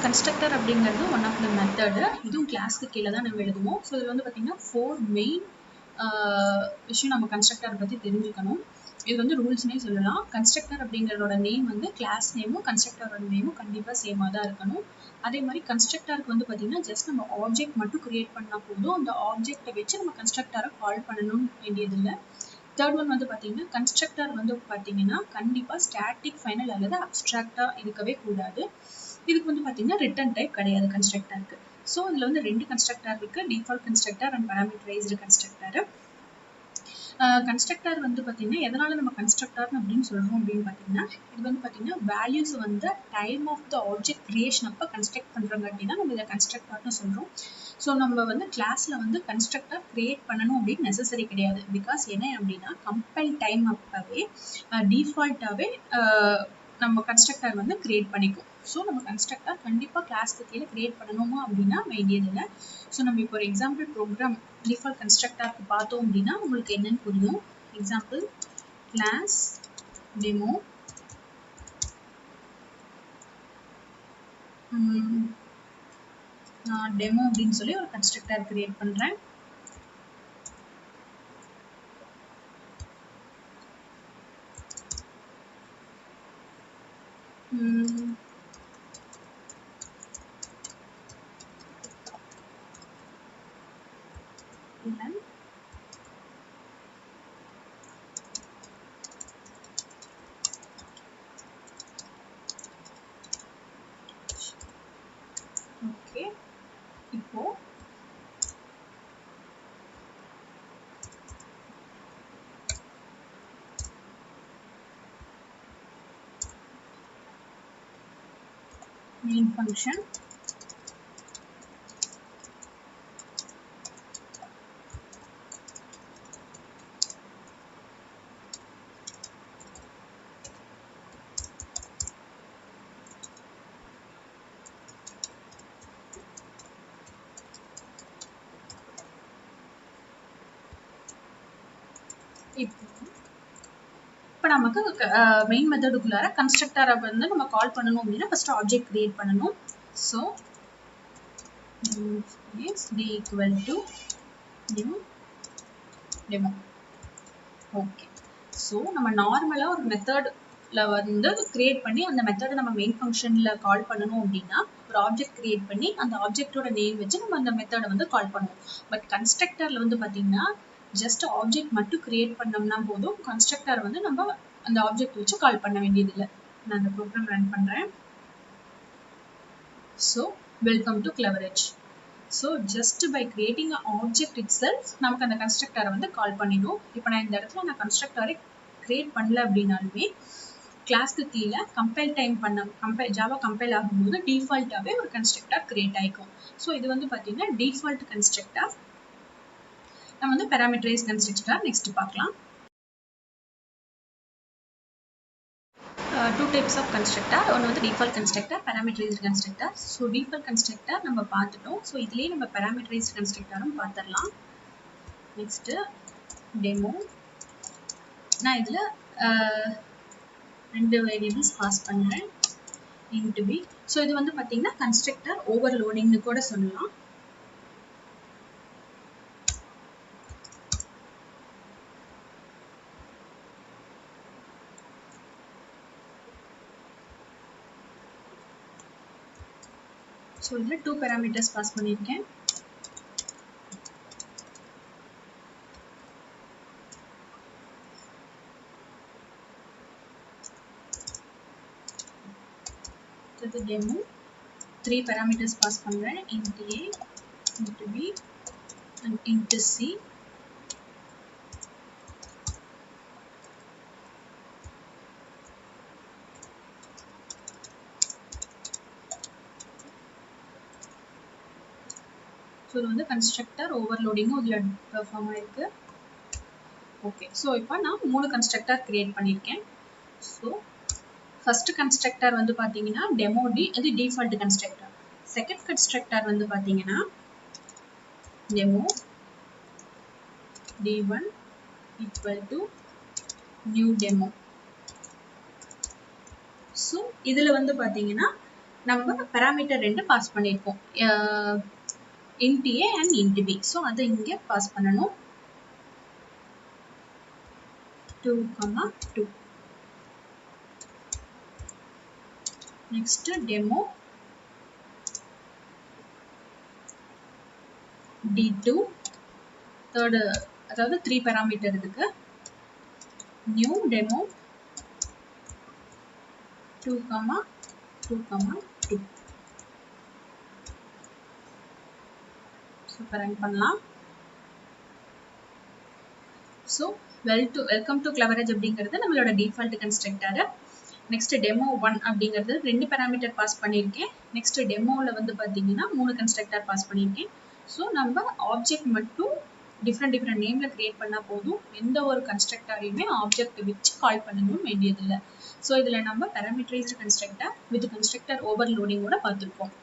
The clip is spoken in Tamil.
Constructor அப்படிங்கிறது ஒன் ஆஃப் த மெத்தடு. இதுவும் கிளாஸ்க்கு கீழே தான் நம்ம எழுதுவோம். ஸோ இதில் வந்து பார்த்தீங்கன்னா 4 மெயின் விஷயம் நம்ம கன்ஸ்ட்ரக்டரை பற்றி தெரிஞ்சுக்கணும். இது வந்து ரூல்ஸ்னே சொல்லலாம். கன்ஸ்ட்ரக்டர் அப்படிங்கிறதோட நேம் வந்து கிளாஸ் நேமும் கன்ஸ்ட்ரக்டரோட நேமும் கண்டிப்பாக சேமாக தான் இருக்கணும். அதே மாதிரி கன்ஸ்ட்ரக்டருக்கு வந்து பார்த்தீங்கன்னா ஜஸ்ட் நம்ம ஆப்ஜெக்ட் மட்டும் கிரியேட் பண்ணால் போதும். அந்த ஆப்ஜெக்டை வச்சு நம்ம கன்ஸ்ட்ரக்டரை கால் பண்ணணும்னு வேண்டியதில்லை. தேர்ட் ஒன் வந்து பார்த்தீங்கன்னா கன்ஸ்ட்ரக்டர் வந்து பார்த்தீங்கன்னா கண்டிப்பாக ஸ்டாட்டிக், ஃபைனல் அல்லது அப்ஸ்ட்ராக்டாக இருக்கவே கூடாது. இதுக்கு வந்து பார்த்தீங்கன்னா ரிட்டர்ன் டைப் கிடையாது கன்ஸ்ட்ரக்டருக்கு. ஸோ இதில் வந்து 2 கன்ஸ்ட்ரக்டர் இருக்குது, default constructor and parameterised constructor. Constructor வந்து பார்த்தீங்கன்னா எதனால் நம்ம கன்ஸ்ட்ரக்டர் அப்படின்னு சொல்கிறோம் அப்படின்னு பார்த்தீங்கன்னா, இது வந்து பார்த்தீங்கன்னா வேல்யூஸ் வந்து time of the object creation அப்போ கன்ஸ்ட்ரக்ட் பண்ணுறாங்க அப்படின்னா நம்ம இதை கன்ஸ்ட்ரக்டர்னு சொல்கிறோம். ஸோ நம்ம வந்து கிளாஸில் வந்து கன்ஸ்ட்ரக்டர் கிரியேட் பண்ணணும் அப்படின்னு நெசசரி கிடையாது. பிகாஸ் என்ன அப்படின்னா கம்பைல் டைம் அப்பவே டிஃபால்ட்டாகவே நம்ம கன்ஸ்ட்ரக்டர் வந்து கிரியேட் பண்ணிக்கும். ஸோ நம்ம கன்ஸ்ட்ரக்டர் கண்டிப்பாக கிளாஸ்க்கு கீழே கிரியேட் பண்ணணுமா அப்படின்னா வேண்டியதில்லை. ஸோ நம்ம இப்போ ஒரு எக்ஸாம்பிள் ப்ரோக்ராம் டிஃபால்ட் கன்ஸ்ட்ரக்டருக்கு பார்த்தோம் அப்படின்னா உங்களுக்கு என்னன்னு புரியும். எக்ஸாம்பிள் கிளாஸ் டெமோ நான் டெமோ அப்படின்னு சொல்லி ஒரு கன்ஸ்ட்ரக்டர் கிரியேட் பண்ணுறேன். ஓகே, இப்போ main function இப்போ நமக்கு மெயின் மெத்தடுக்குள்ளார கன்ஸ்ட்ரக்டரை வந்து நம்ம கால் பண்ணணும் அப்படின்னா ஃபர்ஸ்ட் ஆப்ஜெக்ட் கிரியேட் பண்ணணும். So d equal to new demo. Okay, so நம்ம நார்மலாக ஒரு மெத்தடில் வந்து கிரியேட் பண்ணி அந்த மெத்தடை நம்ம மெயின் ஃபங்க்ஷனில் கால் பண்ணணும் அப்படின்னா ஒரு ஆப்ஜெக்ட் கிரியேட் பண்ணி அந்த ஆப்ஜெக்டோட நேம் வச்சு நம்ம அந்த மெத்தடை வந்து கால் பண்ணுவோம். பட் கன்ஸ்ட்ரக்டரில் வந்து பார்த்தீங்கன்னா ஜஸ்ட் ஆப்ஜெக்ட் மட்டும் கிரியேட் பண்ணோம்னா போதும். கன்ஸ்ட்ரக்டர் வந்து நம்ம அந்த ஆப்ஜெக்ட் வச்சு கால் பண்ண வேண்டியதில்லை. நான் அந்த ப்ரோக்ராம் ரன் பண்ணுறேன். So welcome to Cleverage. So just by creating a object itself நமக்கு அந்த கன்ஸ்ட்ரக்டரை வந்து கால் பண்ணிடும். இப்போ நான் இந்த இடத்துல நான் கன்ஸ்ட்ரக்டரை கிரியேட் பண்ணல அப்படின்னாலுமே கிளாஸ்க்கு கீழே கம்பைல் டைம் ஜாவா கம்பைல் ஆகும்போது டிஃபால்ட்டாகவே ஒரு கன்ஸ்ட்ரக்டர் கிரியேட் ஆகிக்கும். ஸோ இது வந்து பார்த்தீங்கன்னா டிஃபால்ட் கன்ஸ்ட்ரக்டர். நம்ம வந்து பேராமீட்டரைஸ் கன்ஸ்ட்ரக்டர் நெக்ஸ்ட் பார்க்கலாம். 2 types of constructor. ஒன்று வந்து default constructor, parameterized constructor. So default constructor நம்ம பார்த்துட்டோம். ஸோ இதுலேயே நம்ம parameterized constructorம் பார்த்துடலாம். Next demo. நான் இதில் 2 வேரியபிள்ஸ் பாஸ் பண்ணுறேன், int b. ஸோ இது வந்து பார்த்தீங்கன்னா constructor overloadingனு கூட சொல்லலாம். ஸோ இதில் 2 parameters பாஸ் பண்ணியிருக்கேன். இது டெமோ. 3 parameters பாஸ் பண்ணுறேன், int a, int b and int c. So இது வந்து கன்ஸ்ட்ரக்டர் ஓவர்லோடிங்கும் இதில் பெர்ஃபார்ம் ஆயிருக்கு. ஓகே, ஸோ இப்போ நான் 3 கன்ஸ்ட்ரக்டர் கிரியேட் பண்ணியிருக்கேன். ஸோ ஃபர்ஸ்ட் கன்ஸ்ட்ரக்டர் வந்து பார்த்தீங்கன்னா டெமோ டி, இது டிஃபால்ட் கன்ஸ்ட்ரக்டர். செகண்ட் கன்ஸ்ட்ரக்டர் வந்து பார்த்தீங்கன்னா demo d1 equal to new demo. So இதில் வந்து பார்த்தீங்கன்னா நம்ம பேராமீட்டர் 2 பாஸ் பண்ணியிருக்கோம், int a and int b. So அதை இங்கே பாஸ் பண்ணணும். 2, 2. Next demo d2, third, அதாவது 3 பேராமீட்டர் இதுக்கு. new demo 2, 2. சூப்பர், ரன் பண்ணலாம். ஸோ வெல்கம் டு கிளவரேஜ் அப்படிங்கிறது நம்மளோட டிஃபால்ட் கன்ஸ்ட்ரக்டர். நெக்ஸ்ட் டெமோ 1 அப்படிங்கிறது 2 பேராமீட்டர் பாஸ் பண்ணியிருக்கேன். நெக்ஸ்ட் டெமோவில் வந்து பார்த்தீங்கன்னா 3 கன்ஸ்ட்ரக்டர் பாஸ் பண்ணியிருக்கேன். ஸோ நம்ம ஆப்ஜெக்ட் மட்டும் டிஃப்ரெண்ட் நேமில் கிரியேட் பண்ணால் போதும், எந்த ஒரு கன்ஸ்ட்ரக்டரையுமே ஆப்ஜெக்ட் வச்சு கால் பண்ணணும் வேண்டியதில்லை. ஸோ இதில் நம்ம பேராமீட்டரைஸ்டு கன்ஸ்ட்ரக்டர் வித் கன்ஸ்ட்ரக்டர் ஓவர்லோடிங்கோட பார்த்துருக்கோம்.